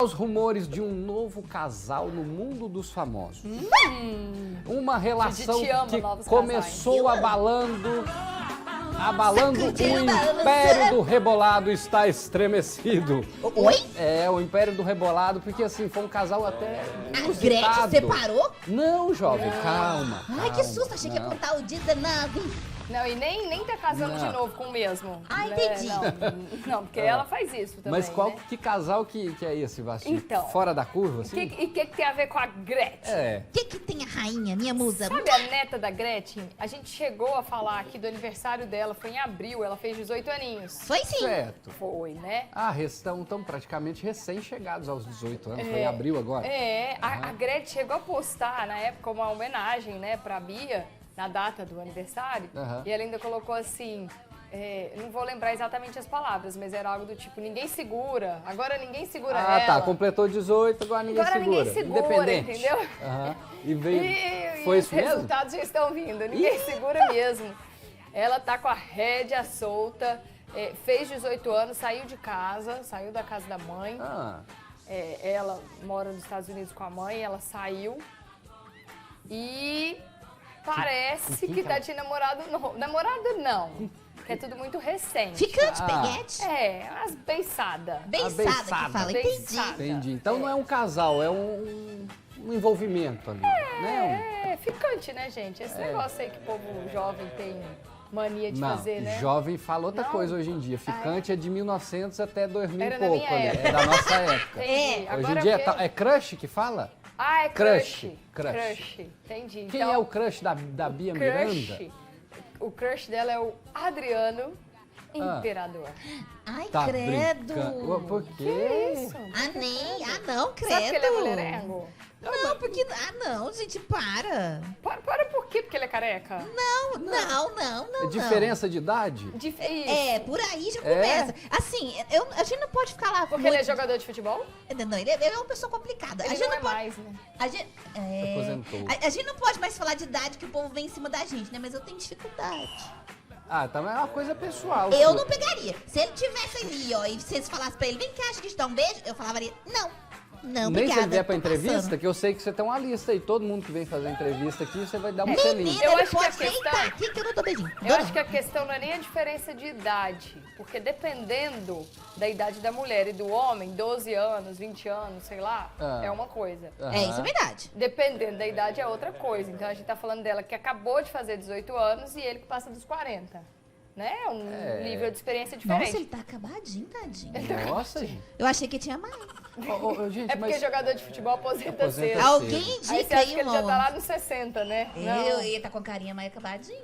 Os rumores de um novo casal no mundo dos famosos. Uma relação que começou abalando o Império do Rebolado está estremecido. Oi? É, o Império do Rebolado, porque assim, foi um casal até A Gretchen separou? Não, jovem, calma. Ai, que susto, achei que ia contar o 19. Não, e nem tá casando de novo com o mesmo. Ah, entendi. Não, porque ela faz isso também, Mas qual, né? que casal que é esse, Vasti? Então. Fora da curva, E assim? o que tem a ver com a Gretchen? É. O que tem a rainha, minha musa? Sabe a neta da Gretchen? A gente chegou a falar aqui do aniversário dela, foi em abril, ela fez 18 aninhos. Foi sim. Certo. Foi, né? Ah, estão praticamente recém-chegados aos 18 anos, foi em abril agora? A Gretchen chegou a postar, na época, uma homenagem, né, pra Bia, na data do aniversário, e ela ainda colocou assim, não vou lembrar exatamente as palavras, mas era algo do tipo, ninguém segura, agora ninguém segura ela. Ah, tá, completou 18, agora ninguém Agora segura. ninguém segura, Independente. entendeu? E veio, E foi os isso mesmo? resultados já estão vindo, ninguém segura mesmo. Ela tá com a rédea solta, fez 18 anos, saiu de casa, saiu da casa da mãe. Ela mora nos Estados Unidos com a mãe, ela saiu e parece que tá de namorado novo. Namorado não, que é tudo muito recente. Ficante, peguete? Umas beiçadas. Beiçada que fala, entendi. Entendi. Então não é um casal, é um envolvimento ali, né? Ficante, né, gente? Esse negócio aí que o povo jovem tem mania de Não, fazer, né? jovem fala outra Não? coisa hoje em dia. Ficante é de 1900 até 2000 Era e da pouco minha ali. época. É da nossa época. Entendi. Hoje Agora em dia o quê? é crush que fala? Ah, é Crush. Crush. Entendi. Quem Então, é o crush da Bia Miranda? O crush dela é o Adriano Imperador. Ai, Tá credo. brincando. Por quê? Que isso? Não, credo. Sabe que ele é mulherengo? Não, porque... não, gente, para. Para por quê? Porque ele é careca? Não. Diferença de idade? Isso. Por aí já começa. Assim, a gente não pode ficar lá... Porque ele é jogador de futebol? Não, ele é uma pessoa complicada. Ele a gente não é pode... mais, né? A gente, Aposentou. a gente não pode mais falar de idade que o povo vem em cima da gente, né? Mas eu tenho dificuldade. Ah, tá, mas é uma coisa pessoal. Eu não pegaria. Se ele tivesse ali, ó, e vocês falassem pra ele, vem cá, acho que te dá um beijo, eu falaria, não, Nem obrigada. se ele vier pra tô entrevista, passando. que eu sei que você tem uma lista aí. Todo mundo que vem fazer entrevista aqui, você vai dar um selinho. Menina, Eu ele acho que a pode questão- deitar aqui que eu não dou beijinho. Eu acho que a questão não é nem a diferença de idade, porque dependendo da idade da mulher e do homem, 12 anos, 20 anos, sei lá, é uma coisa. Isso é verdade. Dependendo da idade é outra coisa. Então a gente tá falando dela que acabou de fazer 18 anos e ele que passa dos 40. Né? Um nível de experiência diferente. Nossa, ele tá acabadinho, tadinho. Nossa, gente. Eu achei que tinha mais. Gente, É porque jogador de futebol aposenta Aposenta cedo. cedo. Alguém Aí indica você acha aí que ele já tá lá nos 60, né? Ele tá com a carinha mais acabadinho.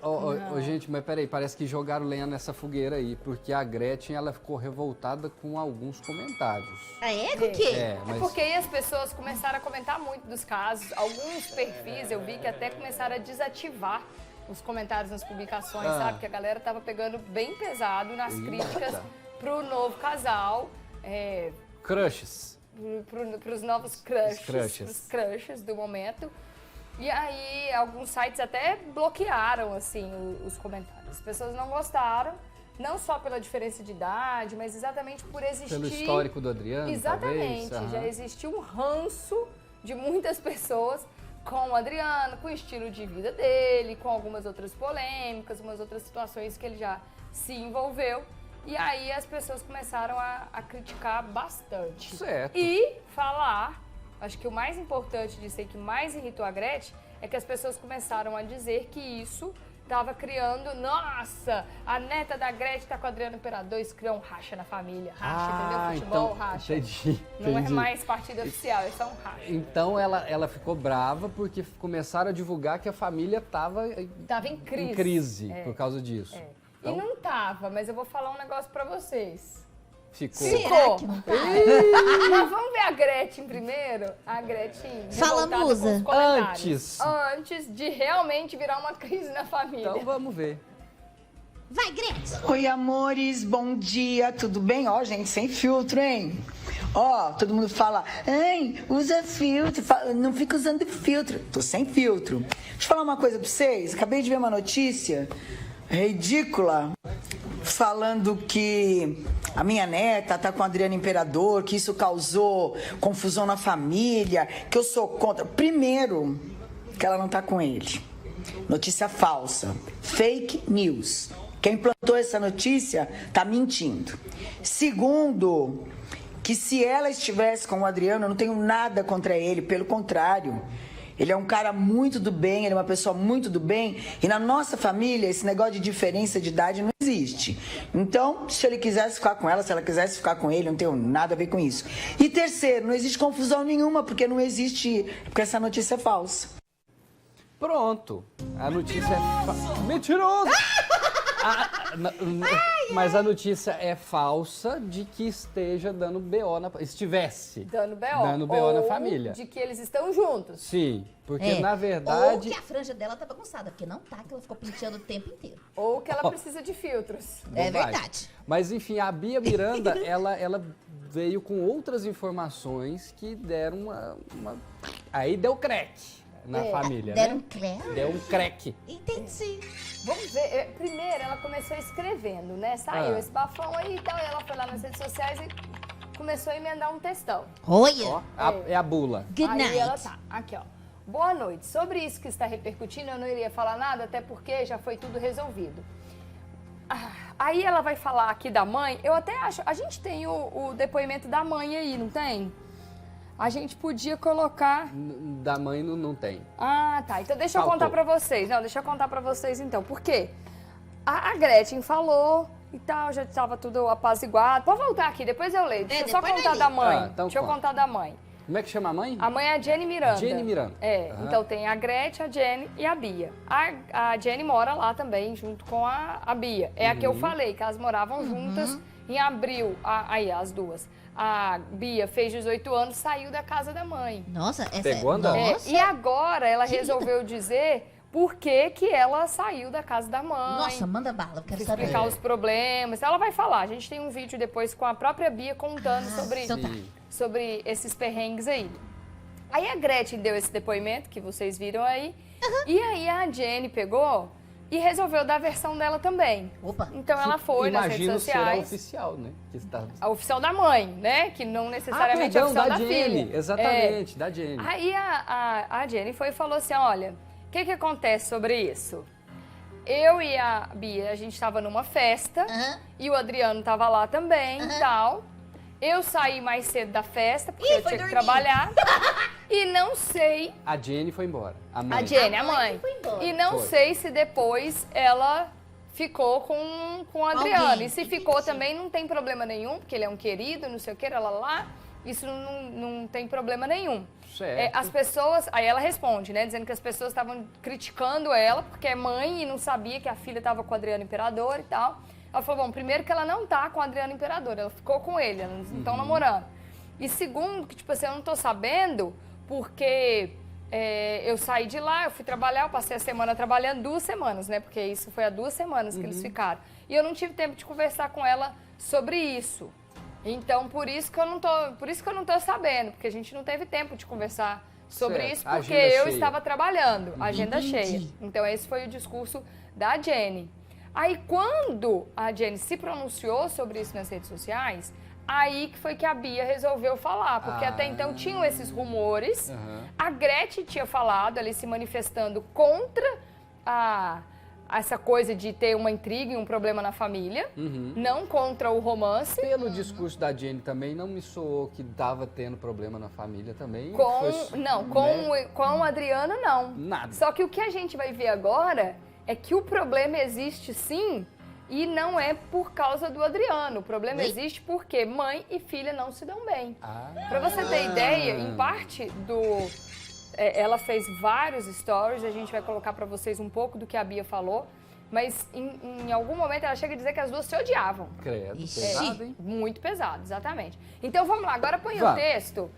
Gente, mas peraí, parece que jogaram lenha nessa fogueira aí, porque a Gretchen, ela ficou revoltada com alguns comentários. Ah, é? Com o quê? É porque aí as pessoas começaram a comentar muito dos casos. Alguns perfis eu vi que até começaram a desativar os comentários nas publicações, sabe? Que a galera tava pegando bem pesado nas críticas pro novo casal. Crushes. Pros novos crushes. Pros crushes do momento. E aí, alguns sites até bloquearam, assim, os comentários. As pessoas não gostaram, não só pela diferença de idade, mas exatamente por existir... Pelo histórico do Adriano, Exatamente. talvez. Já existiu um ranço de muitas pessoas com o Adriano, com o estilo de vida dele, com algumas outras polêmicas, umas outras situações que ele já se envolveu. E aí as pessoas começaram a criticar bastante. Certo. E falar, acho que o mais importante disso aí, que mais irritou a Gretchen, é que as pessoas começaram a dizer que isso estava criando, nossa, a neta da Gretchen tá com o Adriano Imperador, isso criou um racha na família. Racha, entendeu? Futebol, então, racha. Entendi. Não é mais partido oficial, é só um racha. Então ela ficou brava porque começaram a divulgar que a família tava Tava em crise. por causa disso. E não tava, mas eu vou falar um negócio pra vocês. Ficou. Será que não tá? Mas vamos ver a Gretchen primeiro? A Gretchen Fala, revoltada com musa. os comentários. Antes. Antes de realmente virar uma crise na família. Então vamos ver. Vai, Gretchen. Oi, amores, bom dia, tudo bem? Ó, gente, sem filtro, hein? Ó, todo mundo fala, ai, usa filtro, não fica usando filtro. Tô sem filtro. Deixa eu falar uma coisa pra vocês, acabei de ver uma notícia ridícula. falando que a minha neta tá com o Adriano Imperador, que isso causou confusão na família, que eu sou contra. Primeiro, que ela não tá com ele. Notícia falsa. Fake news. Quem plantou essa notícia tá mentindo. Segundo, que se ela estivesse com o Adriano, eu não tenho nada contra ele, pelo contrário. Ele é um cara muito do bem, ele é uma pessoa muito do bem. E na nossa família, esse negócio de diferença de idade não existe. Então, se ele quisesse ficar com ela, se ela quisesse ficar com ele, eu não tenho nada a ver com isso. E terceiro, não existe confusão nenhuma, porque não existe... Porque essa notícia é falsa. Pronto. A notícia é... Mentiroso! Mas a notícia é falsa de que esteja dando BO estivesse dando BO na família. De que eles estão juntos. Sim, porque na verdade... Ou que a franja dela tá bagunçada, porque não tá, que ela ficou penteando o tempo inteiro. Ou que ela precisa de filtros. É verdade. Mas enfim, a Bia Miranda, ela veio com outras informações que deram uma... Aí deu crack na família, Deram né? crack? Deu um crack. Entendi. Vamos ver. Primeiro, ela começou escrevendo, né? Saiu esse bafão aí e tal. E ela foi lá nas redes sociais e começou a emendar um textão. Ó, é a bula. Good Aí night. ela tá. Aqui, ó. Boa noite. Sobre isso que está repercutindo, eu não iria falar nada, até porque já foi tudo resolvido. Aí ela vai falar aqui da mãe. Eu até acho... A gente tem o depoimento da mãe aí, não tem? A gente podia colocar... Da mãe não tem. Ah, tá. Então deixa eu Faltou. contar pra vocês. Não, deixa eu contar pra vocês então. Por quê? A Gretchen falou e tal, já estava tudo apaziguado. Pode voltar aqui, depois eu leio. Deixa eu só depois contar nós da lê. mãe. Então Deixa eu conta. contar da mãe. Como é que chama a mãe? A mãe é a Jenny Miranda. Jenny Miranda. É, Aham. então tem a Gretchen, a Jenny e a Bia. A Jenny mora lá também, junto com a Bia. É a que eu falei, que elas moravam juntas em abril. Aí, as duas. A Bia fez 18 anos, saiu da casa da mãe. Nossa, essa Pegou andando. Nossa. E agora ela resolveu dizer por que que ela saiu da casa da mãe. Nossa, manda bala, eu quero saber. Explicar os problemas. Ela vai falar. A gente tem um vídeo depois com a própria Bia contando então tá. sobre esses perrengues aí. Aí a Gretchen deu esse depoimento, que vocês viram aí. E aí a Jenny pegou e resolveu dar a versão dela também. Opa. Então ela foi nas redes Imagino ser a sociais. oficial, né? Que está... A oficial da mãe, né? Que não necessariamente é a oficial da Jenny. filha. Exatamente, da Jenny. Aí a Jenny foi e falou assim, olha, o que acontece sobre isso? Eu e a Bia, a gente estava numa festa e o Adriano estava lá também e tal. Eu saí mais cedo da festa, porque eu tinha que trabalhar. E não sei... A Jenny foi embora. A mãe. A Jenny, a mãe mãe. que foi embora. E não Foi. sei se depois ela ficou com o Adriano. Alguém. E se ficou também, não tem problema nenhum, porque ele é um querido, não sei o que, lá. Isso não tem problema nenhum. Certo. As pessoas... Aí ela responde, né? Dizendo que as pessoas estavam criticando ela, porque é mãe e não sabia que a filha estava com o Adriano Imperador e tal. Ela falou, bom, primeiro que ela não tá com o Adriano Imperador, ela ficou com ele, elas não estão namorando. E segundo, que tipo assim, eu não tô sabendo, porque eu saí de lá, eu fui trabalhar, eu passei a semana trabalhando, 2 semanas, né? Porque isso foi há 2 semanas que eles ficaram. E eu não tive tempo de conversar com ela sobre isso. Então, por isso que eu não tô sabendo, porque a gente não teve tempo de conversar sobre Certo. isso, porque Agenda eu cheia. estava trabalhando, agenda Entendi. cheia. Então, esse foi o discurso da Jenny. Aí, quando a Jenny se pronunciou sobre isso nas redes sociais, aí que foi que a Bia resolveu falar, porque até então tinham esses rumores. A Gretchen tinha falado, ali se manifestando contra essa coisa de ter uma intriga e um problema na família, não contra o romance. Pelo discurso da Jenny também, não me soou que estava tendo problema na família também. Com Foi, o Adriano, não. Nada. Só que o que a gente vai ver agora é que o problema existe sim e não é por causa do Adriano. O problema existe porque mãe e filha não se dão bem. Pra você ter ideia, em parte ela fez vários stories, a gente vai colocar pra vocês um pouco do que a Bia falou, mas em algum momento ela chega a dizer que as duas se odiavam. Credo, Ixi. pesado, hein? Muito pesado, exatamente. Então vamos lá, agora põe o Vamos. texto,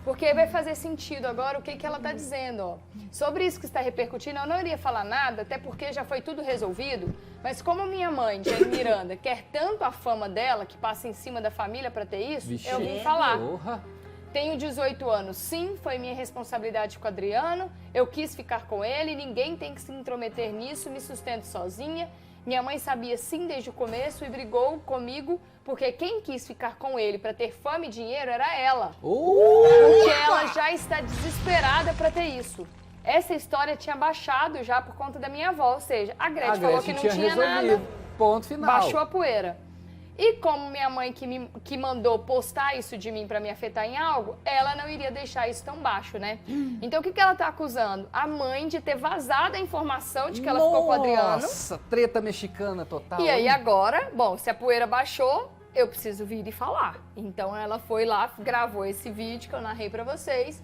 porque vai fazer sentido agora o que ela está dizendo. Ó. Sobre isso que está repercutindo, eu não iria falar nada, até porque já foi tudo resolvido, mas como minha mãe, Jenny Miranda, quer tanto a fama dela, que passa em cima da família para ter isso, Vixe. eu vim falar. Porra. Tenho 18 anos, sim, foi minha responsabilidade com o Adriano, eu quis ficar com ele, ninguém tem que se intrometer nisso, me sustento sozinha. Minha mãe sabia sim desde o começo e brigou comigo porque quem quis ficar com ele para ter fama e dinheiro era ela. Porque ela já está desesperada para ter isso. Essa história tinha baixado já por conta da minha avó, ou seja, a Gretchen falou que não tinha nada. Ponto final. Baixou a poeira. E como minha mãe que mandou postar isso de mim pra me afetar em algo, ela não iria deixar isso tão baixo, né? Então o que ela tá acusando? A mãe de ter vazado a informação de que ela ficou com o Adriano. Nossa, treta mexicana total. E aí agora, bom, se a poeira baixou, eu preciso vir e falar. Então ela foi lá, gravou esse vídeo que eu narrei pra vocês,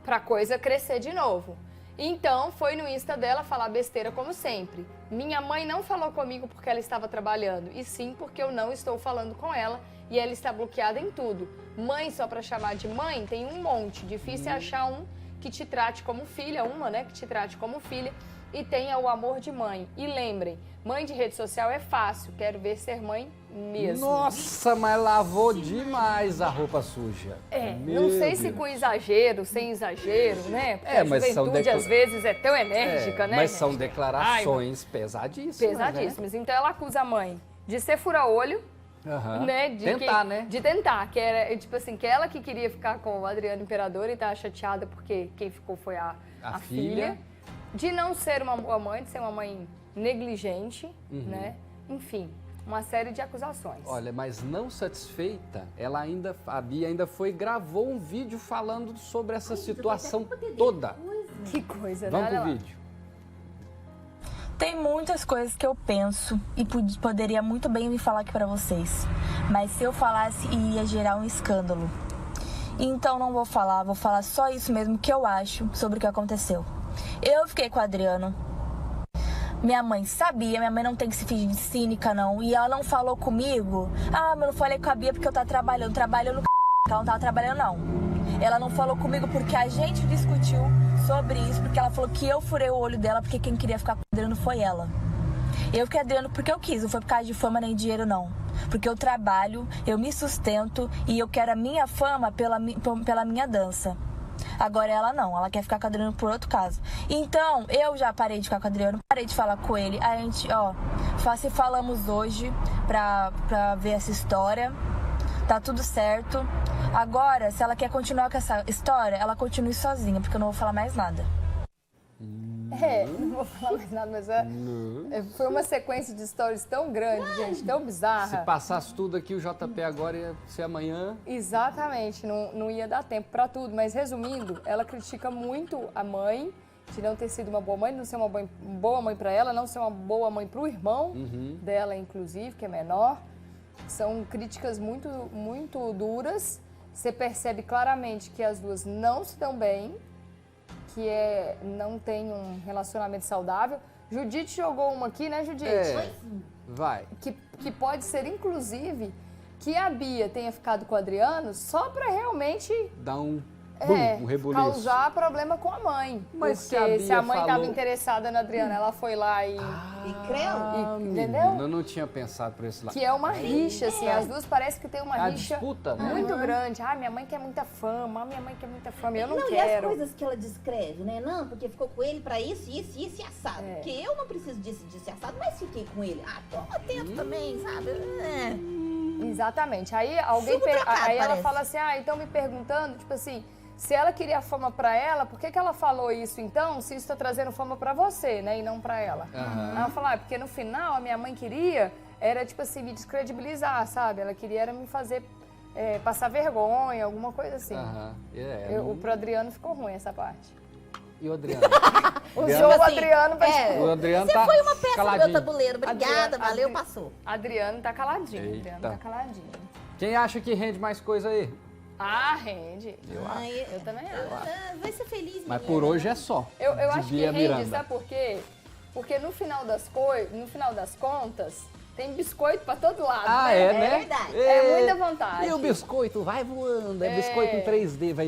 pra coisa crescer de novo. Então, foi no Insta dela falar besteira como sempre. Minha mãe não falou comigo porque ela estava trabalhando, e sim porque eu não estou falando com ela e ela está bloqueada em tudo. Mãe, só para chamar de mãe, tem um monte. Difícil é achar um que te trate como filha, uma, né, que te trate como filha e tenha o amor de mãe. E lembrem, mãe de rede social é fácil, quero ver ser mãe mesmo. Nossa, mas lavou demais a roupa suja. Não sei se com exagero, sem exagero, né? Porque a mas juventude às vezes é tão enérgica, né? Mas são declarações pesadíssimas. Pesadíssimas. Né? Então ela acusa a mãe de ser fura-olho, né? De tentar, né? De tentar, que era, tipo assim, que ela que queria ficar com o Adriano Imperador e tá chateada porque quem ficou foi a filha. De não ser uma boa mãe, de ser uma mãe negligente, né? Enfim, uma série de acusações. Olha, mas não satisfeita, a Bia ainda gravou um vídeo falando sobre essa situação toda. Que coisa, né? Vamos pro vídeo. Tem muitas coisas que eu penso e poderia muito bem me falar aqui pra vocês. Mas se eu falasse, iria gerar um escândalo. Então não vou falar só isso mesmo que eu acho sobre o que aconteceu. Eu fiquei com o Adriano. Minha mãe sabia, minha mãe não tem que se fingir de cínica, não. E ela não falou comigo. Ah, mas eu não falei com a Bia porque eu tava trabalhando. Trabalhando ela não tava trabalhando, não. Ela não falou comigo porque a gente discutiu sobre isso, porque ela falou que eu furei o olho dela, porque quem queria ficar com o Adriano foi ela. Eu fiquei Adriano porque eu quis, não foi por causa de fama nem dinheiro, não. Porque eu trabalho, eu me sustento e eu quero a minha fama pela minha dança. Agora ela não, ela quer ficar com o Adriano por outro caso. Então, eu já parei de ficar com o Adriano, parei de falar com ele. A gente, se falamos hoje pra ver essa história. Tá tudo certo. Agora, se ela quer continuar com essa história, ela continue sozinha, porque eu não vou falar mais nada. Não vou falar mais nada, mas foi uma sequência de stories tão grande, gente, tão bizarra. Se passasse tudo aqui, o JP agora ia ser amanhã. Exatamente, não ia dar tempo pra tudo. Mas resumindo, ela critica muito a mãe de não ter sido uma boa mãe, de não ser uma boa mãe pra ela, não ser uma boa mãe pro irmão dela, inclusive, que é menor. São críticas muito, muito duras. Você percebe claramente que as duas não se dão bem, que não tem um relacionamento saudável. Judite jogou uma aqui, né, Judite? Vai. Que pode ser, inclusive, que a Bia tenha ficado com o Adriano só pra realmente dar um rebuliço. Causar problema com a mãe. Mas porque se a mãe estava interessada na Adriana, ela foi lá e creu. Entendeu? Eu não tinha pensado por esse lado. Que é uma rixa, assim, as duas parece que tem uma rixa disputa, né? muito grande. Ah, minha mãe quer muita fama, minha mãe quer muita fama, eu não E quero. as coisas que ela descreve, né? Não, porque ficou com ele pra isso e assado. Porque eu não preciso disso e assado, mas fiquei com ele. Ah, toma tempo também, sabe? Exatamente. Aí alguém aí ela fala assim, então me perguntando, tipo assim, se ela queria fama pra ela, por que ela falou isso então, se isso tá trazendo fama pra você, né, e não pra ela? Aí ela fala, porque no final a minha mãe queria, era tipo assim, me descredibilizar, sabe? Ela queria era me fazer passar vergonha, alguma coisa assim. Pro Adriano ficou ruim essa parte. E o Adriano? Usou o Adriano pra O Adriano Você tá foi uma peça caladinho. do meu tabuleiro. Obrigada, valeu, passou. Adriano tá caladinho. Eita. Adriano tá caladinho. Quem acha que rende mais coisa aí? Rende. Eu também acho. Vai ser feliz, menina. Mas por hoje é só. Eu acho que Bia rende, Miranda. sabe por quê? Porque no final das contas, tem biscoito pra todo lado, né? Né? verdade. É muita vontade. E o biscoito vai voando, biscoito em 3D, vai